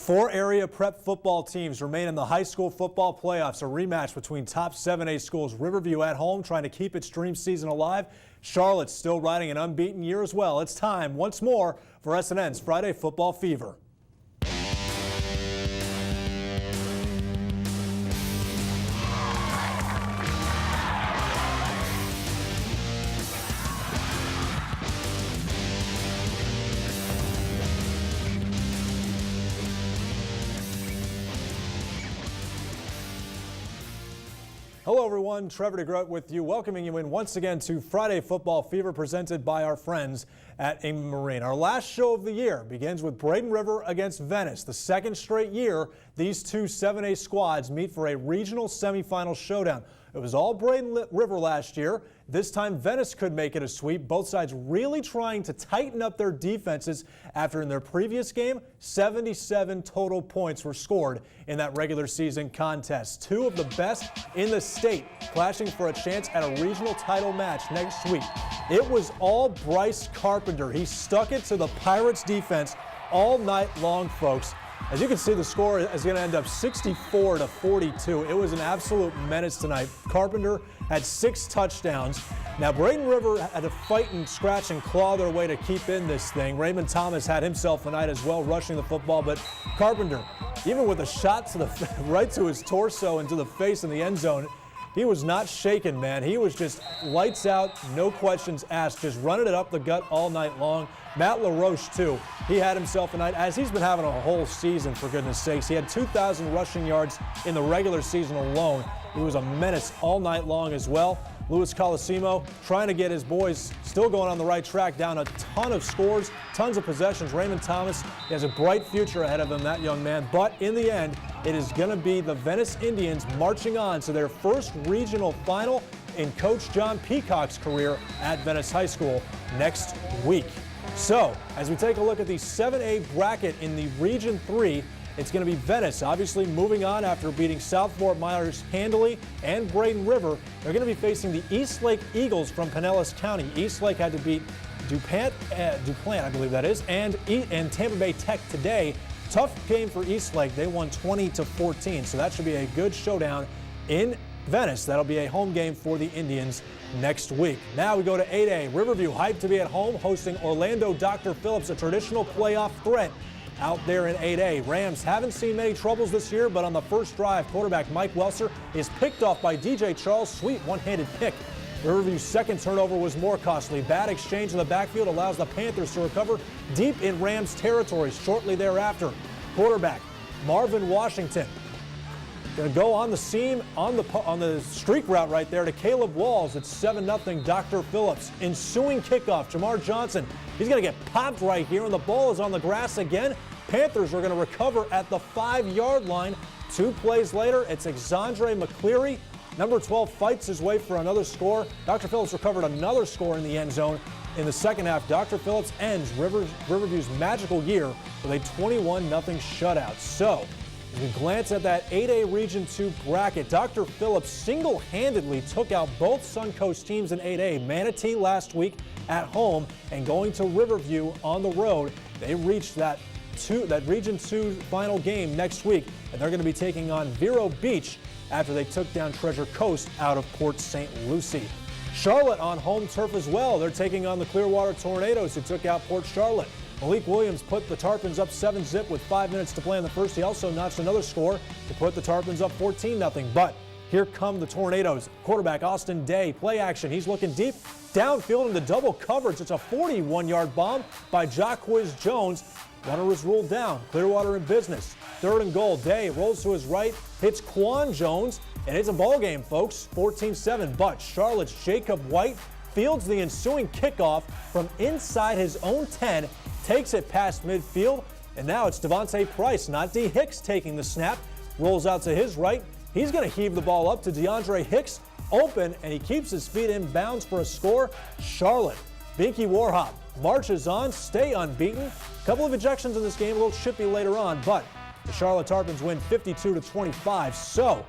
Four area prep football teams remain in the high school football playoffs. A rematch between top 7A schools. Riverview at home trying to keep its dream season alive. Charlotte's still riding an unbeaten year as well. It's time once more for SNN's Friday Football Fever. Hello everyone, Trevor DeGroat with you, welcoming you in once again to Friday Football Fever presented by our friends at Inman Marine. Our last show of the year begins with Braden River against Venice. The second straight year these two 7A squads meet for a regional semifinal showdown. It was all Braden River last year. This time Venice could make it a sweep. Both sides really trying to tighten up their defenses after in their previous game, 77 total points were scored in that regular season contest. Two of the best in the state clashing for a chance at a regional title match next week. It was all Bryce Carpenter. He stuck it to the Pirates defense all night long, folks. As you can see, the score is going to end up 64-42. It was an absolute menace tonight. Carpenter had 6 touchdowns. Now, Braden River had to fight and scratch and claw their way to keep in this thing. Raymond Thomas had himself a night as well, rushing the football. But Carpenter, even with a shot to the right to his torso and to the face in the end zone, he was not shaken, man. He was just lights out, no questions asked, just running it up the gut all night long. Matt LaRoche, too, he had himself a night, as he's been having a whole season, for goodness sakes. He had 2,000 rushing yards in the regular season alone. He was a menace all night long as well. Louis Colosimo trying to get his boys still going on the right track, down a ton of scores, tons of possessions. Raymond Thomas, he has a bright future ahead of him, that young man. But in the end, it is going to be the Venice Indians marching on to their first regional final in Coach John Peacock's career at Venice High School next week. So, as we take a look at the 7A bracket in the Region 3, it's going to be Venice, obviously moving on after beating South Fort Myers handily and Braden River. They're going to be facing the Eastlake Eagles from Pinellas County. Eastlake had to beat DuPont, I believe that is, and Tampa Bay Tech today. Tough game for Eastlake. They won 20-14, so that should be a good showdown in Venice. That'll be a home game for the Indians next week. Now we go to 8A. Riverview hyped to be at home hosting Orlando Dr. Phillips, a traditional playoff threat out there in 8A. Rams haven't seen many troubles this year, but on the first drive, quarterback Mike Welser is picked off by DJ Charles. Sweet one-handed pick. Riverview's second turnover was more costly. Bad exchange in the backfield allows the Panthers to recover deep in Rams territory shortly thereafter. Quarterback Marvin Washington going to go on the seam on the streak route right there to Caleb Walls. It's 7-0 Dr. Phillips. Ensuing kickoff, Jamar Johnson. He's going to get popped right here, and the ball is on the grass again. Panthers are going to recover at the 5-yard line. 2 plays later, it's Exandre McCleary. Number 12 fights his way for another score. Dr. Phillips recovered another score in the end zone. In the second half, Dr. Phillips ends Riverview's magical year with a 21-0 shutout. So, as we glance at that 8A Region 2 bracket, Dr. Phillips single-handedly took out both Suncoast teams in 8A. Manatee last week at home and going to Riverview on the road. They reached that Region 2 final game next week, and they're going to be taking on Vero Beach after they took down Treasure Coast out of Port St. Lucie. Charlotte on home turf as well. They're taking on the Clearwater Tornadoes, who took out Port Charlotte. Malik Williams put the Tarpons up 7-zip with 5 minutes to play in the first. He also notched another score to put the Tarpons up 14-0. But here come the Tornadoes. Quarterback Austin Day, play action. He's looking deep, downfield into double coverage. It's a 41-yard bomb by Jacquizz Jones. Runner is ruled down. Clearwater in business. 3rd and goal. Day rolls to his right, hits Quan Jones, and it's a ball game, folks. 14-7. But Charlotte's Jacob White fields the ensuing kickoff from inside his own 10, takes it past midfield, and now it's Devontae Price, not D. Hicks, taking the snap. Rolls out to his right. He's going to heave the ball up to DeAndre Hicks, open, and he keeps his feet in bounds for a score. Charlotte, Binky Warhop marches on, stay unbeaten. A couple of ejections in this game, a little chippy later on, but the Charlotte Tarpons win 52-25. So,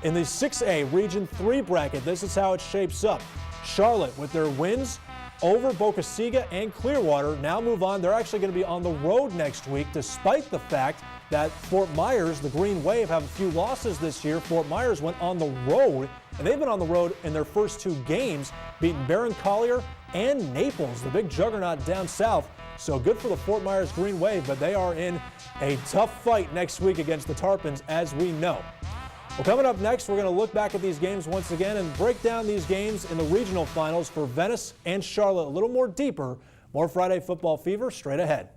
in the 6A Region 3 bracket, this is how it shapes up. Charlotte, with their wins, over Boca Chica and Clearwater. Now move on. They're actually going to be on the road next week, despite the fact that Fort Myers, the Green Wave, have a few losses this year. Fort Myers went on the road, and they've been on the road in their first 2 games, beating Barron Collier and Naples, the big juggernaut down south. So good for the Fort Myers Green Wave, but they are in a tough fight next week against the Tarpons, as we know. Well, coming up next, we're going to look back at these games once again and break down these games in the regional finals for Venice and Charlotte a little more deeper. More Friday Football Fever straight ahead.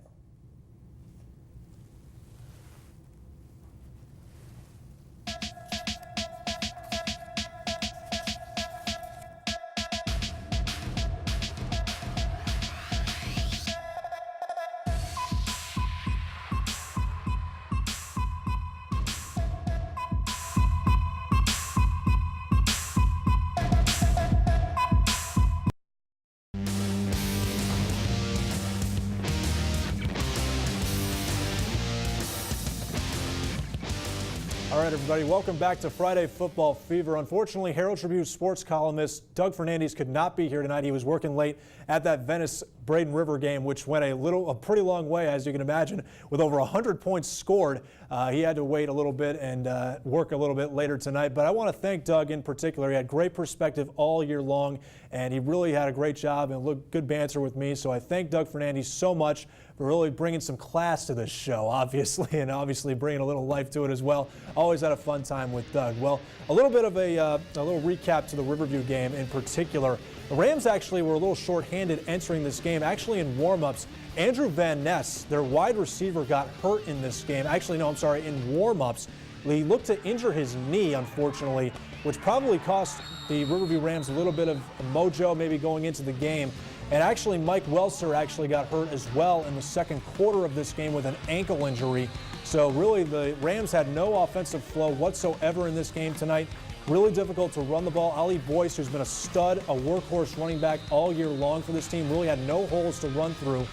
All right, everybody, welcome back to Friday Football Fever. Unfortunately, Herald Tribune sports columnist Doug Fernandes could not be here tonight. He was working late at that Venice-Braden River game, which went a pretty long way, as you can imagine, with over 100 points scored. He had to wait a little bit and work a little bit later tonight. But I want to thank Doug in particular. He had great perspective all year long, and he really had a great job and good banter with me. So I thank Doug Fernandes so much for really bringing some class to this show, obviously, and obviously bringing a little life to it as well. Always had a fun time with Doug. Well, a little bit of a little recap to the Riverview game in particular. The Rams actually were a little shorthanded entering this game. Actually, in warm-ups, Andrew Van Ness, their wide receiver, got hurt in this game. Actually, no, I'm sorry, in warm-ups. He looked to injure his knee, unfortunately, which probably cost the Riverview Rams a little bit of mojo maybe going into the game. And actually, Mike Welser actually got hurt as well in the second quarter of this game with an ankle injury. So really, the Rams had no offensive flow whatsoever in this game tonight. Really difficult to run the ball. Ali Boyce, who's been a stud, a workhorse running back all year long for this team, really had no holes to run through.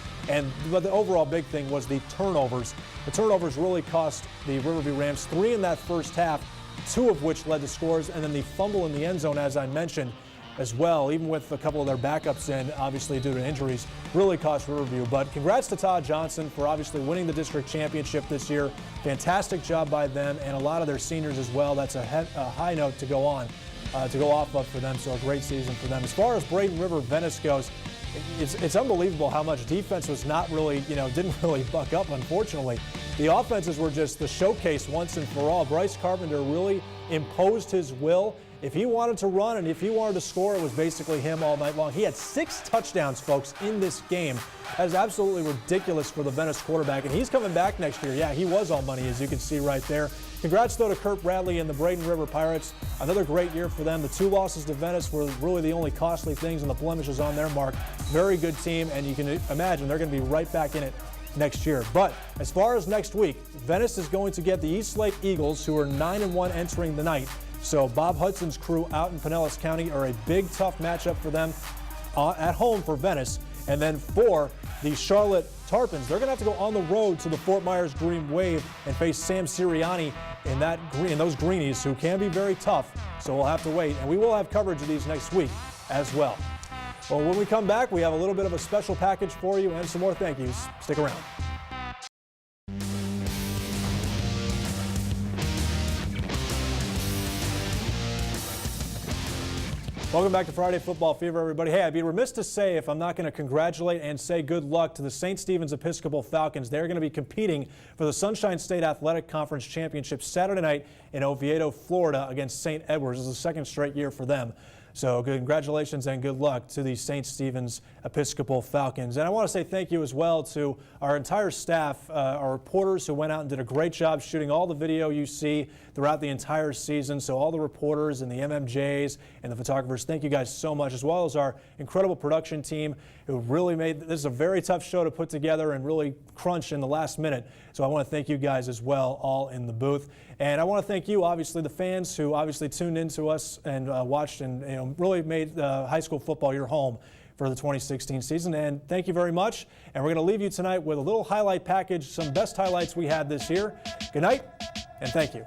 But the overall big thing was the turnovers. The turnovers really cost the Riverview Rams 3 in that first half, 2 of which led to scores, and then the fumble in the end zone, as I mentioned, as well, even with a couple of their backups in, obviously due to injuries, really cost Riverview. But congrats to Todd Johnson for obviously winning the district championship this year. Fantastic job by them and a lot of their seniors as well. That's a high note to go off of for them, so a great season for them. As far as Braden River Venice goes, it's unbelievable how much defense was not really, didn't really buck up, unfortunately. The offenses were just the showcase once and for all. Bryce Carpenter really imposed his will. If he wanted to run and if he wanted to score, it was basically him all night long. He had 6 touchdowns, folks, in this game. That is absolutely ridiculous for the Venice quarterback, and he's coming back next year. Yeah, he was all money, as you can see right there. Congrats, though, to Kurt Bradley and the Braden River Pirates. Another great year for them. The 2 losses to Venice were really the only costly things, and the blemishes on their mark. Very good team, and you can imagine they're going to be right back in it next year. But as far as next week, Venice is going to get the East Lake Eagles, who are 9-1 entering the night. So Bob Hudson's crew out in Pinellas County are a big, tough matchup for them at home for Venice. And then for the Charlotte Tarpons, they're going to have to go on the road to the Fort Myers Green Wave and face Sam Sirianni in those Greenies, who can be very tough. So we'll have to wait. And we will have coverage of these next week as well. Well, when we come back, we have a little bit of a special package for you and some more thank yous. Stick around. Welcome back to Friday Football Fever, everybody. Hey, I'd be remiss to say if I'm not going to congratulate and say good luck to the St. Stephen's Episcopal Falcons. They're going to be competing for the Sunshine State Athletic Conference Championship Saturday night in Oviedo, Florida against St. Edwards. This is the second straight year for them. So congratulations and good luck to the St. Stephen's Episcopal Falcons. And I want to say thank you as well to our entire staff, our reporters who went out and did a great job shooting all the video you see throughout the entire season. So all the reporters and the MMJs and the photographers, thank you guys so much, as well as our incredible production team who really made this a very tough show to put together and really crunch in the last minute. So I want to thank you guys as well, all in the booth. And I want to thank you, obviously, the fans who obviously tuned into us and watched and really made high school football your home for the 2016 season. And thank you very much. And we're going to leave you tonight with a little highlight package, some best highlights we had this year. Good night, and thank you.